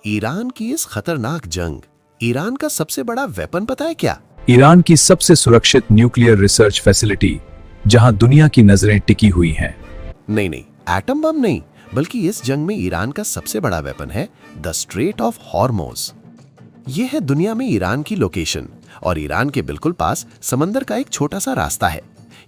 Iran की इस खतरनाक जंग, ईरान का सबसे बड़ा वेपन पता है क्या? ईरान की सबसे सुरक्षित न्यूक्लियर रिसर्च फैसिलिटी, जहां दुनिया की नजरें टिकी हुई हैं। नहीं नहीं, एटम बम नहीं, बल्कि इस जंग में ईरान का सबसे बड़ा वेपन है द स्ट्रेट ऑफ हॉर्मोज। यह है दुनिया में ईरान की लोकेशन और ईरान के बिल्कुल पास समंदर का एक छोटा सा रास्ता है।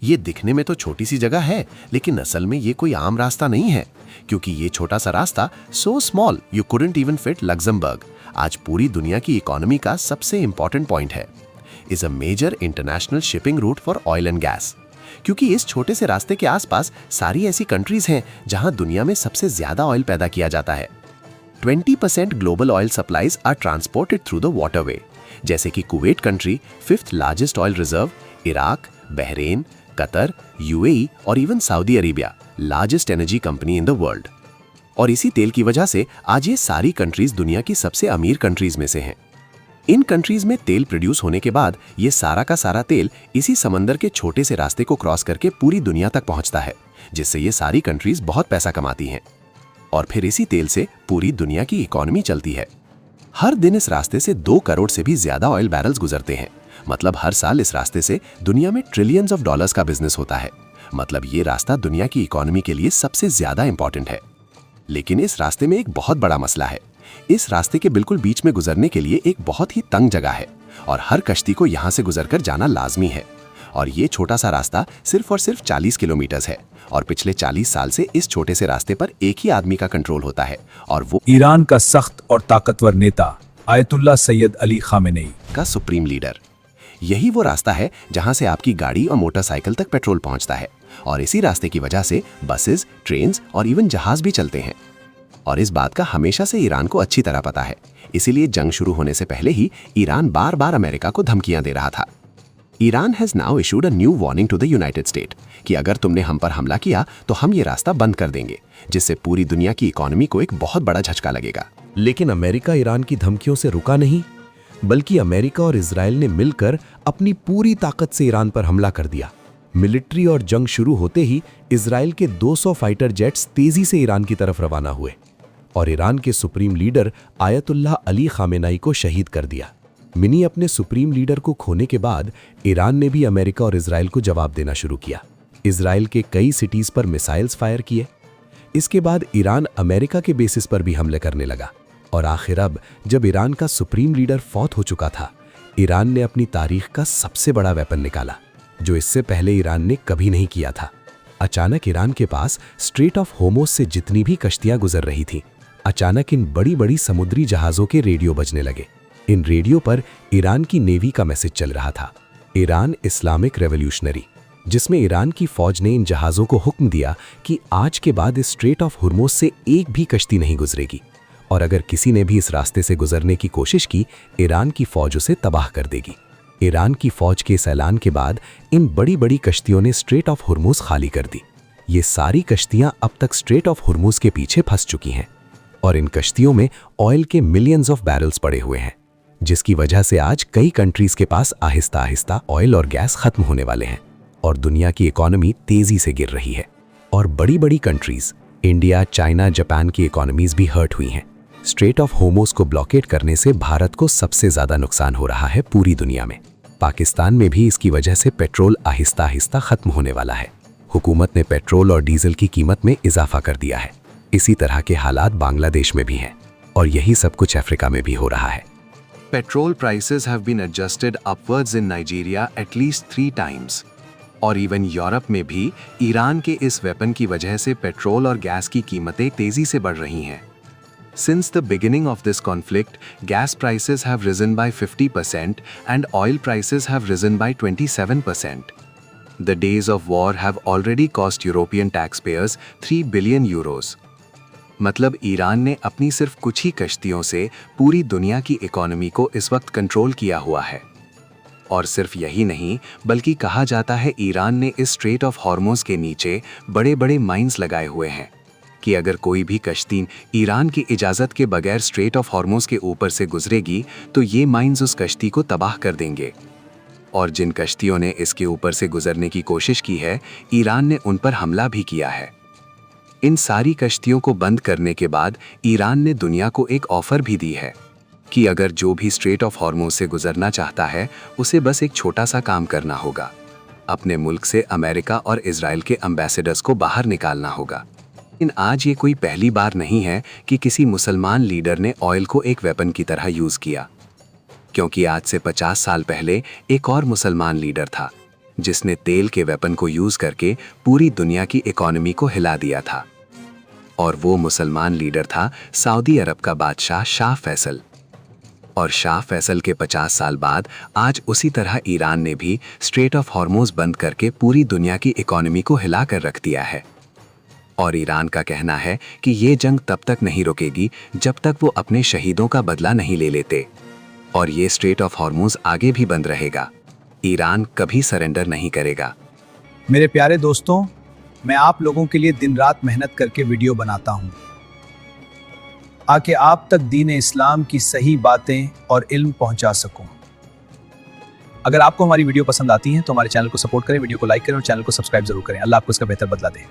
ये दिखने में तो छोटी सी जगह है, लेकिन असल में ये कोई आम रास्ता नहीं है, क्योंकि ये छोटा सा रास्ता so small you couldn't even fit Luxembourg आज पूरी दुनिया की इकोनॉमी का सबसे इंपॉर्टेंट पॉइंट है। Is a major international shipping route for oil and gas, क्योंकि इस छोटे से रास्ते के आसपास सारी ऐसी कंट्रीज हैं जहां दुनिया में सबसे ज्यादा ऑयल पैदा किया जाता है। 20% global oil supplies are transported through the waterway, जैसे कि Kuwait country 5th largest oil reserve, Iraq, Bahrain, Qatar, UAE और even Saudi Arabia largest energy company in the world. और इसी तेल की वजह से आज ये सारी कंट्रीज दुनिया की सबसे अमीर कंट्रीज में से हैं। इन कंट्रीज में तेल प्रोड्यूस होने के बाद ये सारा का सारा तेल इसी समंदर के छोटे से रास्ते को क्रॉस करके पूरी दुनिया तक पहुंचता है, जिससे ये सारी कंट्रीज बहुत पैसा कमाती हैं। और फिर इसी तेल से पूरी दुनिया की इकोनॉमी चलती है। हर दिन इस रास्ते से 2 करोड़ से भी ज्यादा ऑयल बैरल्स गुजरते हैं। मतलब हर साल इस रास्ते से दुनिया में ट्रिलियंस ऑफ डॉलर्स का बिजनेस होता है। मतलब ये रास्ता दुनिया की इकोनॉमी के लिए सबसे ज्यादा इंपॉर्टेंट है। लेकिन इस रास्ते में एक बहुत बड़ा मसला है। इस रास्ते के बिल्कुल बीच में गुजरने के लिए एक बहुत ही तंग जगह है और हर कश्ती को यहाँ से गुजरकर जाना लाजमी है। और ये छोटा सा रास्ता सिर्फ और सिर्फ 40 किलोमीटर है और पिछले 40 साल से इस छोटे से रास्ते पर एक ही आदमी का कंट्रोल होता है, और वो ईरान का सख्त और ताकतवर नेता आयतुल्ला सैयद अली खामेनेई का सुप्रीम लीडर। यही वो रास्ता है जहां से आपकी गाड़ी और मोटरसाइकिल तक पेट्रोल पहुंचता है, और इसी रास्ते की वजह से बसेस, ट्रेन और इवन जहाज भी चलते हैं। और इस बात का हमेशा से ईरान को अच्छी तरह पता है, इसीलिए जंग शुरू होने से पहले ही ईरान बार बार अमेरिका को धमकियां दे रहा था। Iran has now issued a new warning to the United State कि अगर तुमने हम पर हमला किया तो हम ये रास्ता बंद कर देंगे, जिससे पूरी दुनिया की इकोनॉमी को एक बहुत बड़ा झटका लगेगा। लेकिन अमेरिका ईरान की धमकियों से रुका नहीं, बल्कि अमेरिका और इजराइल ने मिलकर अपनी पूरी ताकत से ईरान पर हमला कर दिया। मिलिट्री और जंग शुरू होते ही इजराइल के 200 फाइटर जेट्स तेजी से ईरान की तरफ रवाना हुए और ईरान के supreme leader ayatollah Ali Khamenei को शहीद कर दिया। मिनी अपने सुप्रीम लीडर को खोने के बाद ईरान ने भी अमेरिका और इजराइल को जवाब देना शुरू किया। इजराइल के कई सिटीज पर मिसाइल्स फायर किए। इसके बाद ईरान अमेरिका के बेसिस पर भी हमले करने लगा और आखिर अब जब ईरान का सुप्रीम लीडर फौत हो चुका था, ईरान ने अपनी तारीख का सबसे बड़ा वेपन निकाला, जो इससे पहले ईरान ने कभी नहीं किया था। अचानक ईरान के पास स्ट्रेट ऑफ होर्मुज से जितनी भी कश्तियां गुजर रही थीं, अचानक इन बड़ी बड़ी समुद्री जहाजों के रेडियो बजने लगे। इन रेडियो पर ईरान की नेवी का मैसेज चल रहा था, ईरान इस्लामिक रेवोल्यूशनरी, जिसमें ईरान की फौज ने इन जहाजों को हुक्म दिया कि आज के बाद इस स्ट्रेट ऑफ होर्मुज से एक भी कश्ती नहीं गुजरेगी, और अगर किसी ने भी इस रास्ते से गुजरने की कोशिश की, ईरान की फौज उसे तबाह कर देगी। ईरान की फौज के इस ऐलान के बाद इन बड़ी बड़ी कश्तियों ने स्ट्रेट ऑफ होर्मुज खाली कर दी। ये सारी कश्तियां अब तक स्ट्रेट ऑफ होर्मुज के पीछे फंस चुकी हैं और इन कश्तियों में ऑयल के मिलियंस ऑफ बैरल्स पड़े हुए हैं, जिसकी वजह से आज कई कंट्रीज के पास आहिस्ता आहिस्ता ऑयल और गैस खत्म होने वाले हैं और दुनिया की इकोनॉमी तेजी से गिर रही है। और बड़ी बड़ी कंट्रीज इंडिया, चाइना, जापान की इकोनॉमीज भी हर्ट हुई हैं। स्ट्रेट ऑफ होर्मुज को ब्लॉकेट करने से भारत को सबसे ज्यादा नुकसान हो रहा है पूरी दुनिया में। पाकिस्तान में भी इसकी वजह से पेट्रोल आहिस्ता आहिस्ता खत्म होने वाला है। हुकूमत ने पेट्रोल और डीजल की कीमत में इजाफा कर दिया है। इसी तरह के हालात बांग्लादेश में भी हैं और यही सब कुछ अफ्रीका में भी हो रहा है। Petrol prices have been adjusted upwards in Nigeria at least 3 times. और इवन यूरोप में भी ईरान के इस वेपन की वजह से पेट्रोल और गैस की कीमतें तेजी से बढ़ रही हैं। Since the beginning of this conflict, gas prices have risen by 50% and oil prices have risen by 27%. The days of war have already cost European taxpayers 3 billion euros. मतलब ईरान ने अपनी सिर्फ कुछ ही कश्तियों से पूरी दुनिया की इकोनॉमी को इस वक्त कंट्रोल किया हुआ है। और सिर्फ यही नहीं, बल्कि कहा जाता है ईरान ने इस स्ट्रेट ऑफ हॉर्मुज के नीचे बड़े बड़े माइंस लगाए हुए हैं कि अगर कोई भी कश्ती ईरान की इजाज़त के बगैर स्ट्रेट ऑफ हॉर्मुज के ऊपर से गुजरेगी तो ये माइंस उस कश्ती को तबाह कर देंगे। और जिन कश्तियों ने इसके ऊपर से गुजरने की कोशिश की है, ईरान ने उन पर हमला भी किया है। इन सारी कश्तियों को बंद करने के बाद ईरान ने दुनिया को एक ऑफर भी दी है कि अगर जो भी स्ट्रेट ऑफ हॉर्मुज से गुजरना चाहता है उसे बस एक छोटा सा काम करना होगा, अपने मुल्क से अमेरिका और इजराइल के एम्बेसडर्स को बाहर निकालना होगा। लेकिन आज ये कोई पहली बार नहीं है कि किसी मुसलमान लीडर ने ऑयल को एक वेपन की तरह यूज किया, क्योंकि आज से 50 साल पहले एक और मुसलमान लीडर था जिसने तेल के वेपन को यूज करके पूरी दुनिया की इकोनॉमी को हिला दिया था। और वो मुसलमान लीडर था सऊदी अरब का बादशाह शाह फैसल। और शाह फैसल के 50 साल बाद आज उसी तरह ईरान ने भी स्ट्रेट ऑफ हॉर्मुज बंद करके पूरी दुनिया की इकोनॉमी को हिला कर रख दिया है। और ईरान का कहना है कि ये जंग तब तक नहीं रुकेगी जब तक वो अपने शहीदों का बदला नहीं ले लेते, और ये स्ट्रेट ऑफ हॉर्मुज आगे भी बंद रहेगा। ईरान कभी सरेंडर नहीं करेगा। मेरे प्यारे दोस्तों, मैं आप लोगों के लिए दिन रात मेहनत करके वीडियो बनाता हूं आके आप तक दीन इस्लाम की सही बातें और इल्म पहुंचा सकूं। अगर आपको हमारी वीडियो पसंद आती है तो हमारे चैनल को सपोर्ट करें, वीडियो को लाइक करें और चैनल को सब्सक्राइब जरूर करें। अल्लाह आपको इसका बेहतर बदला दे।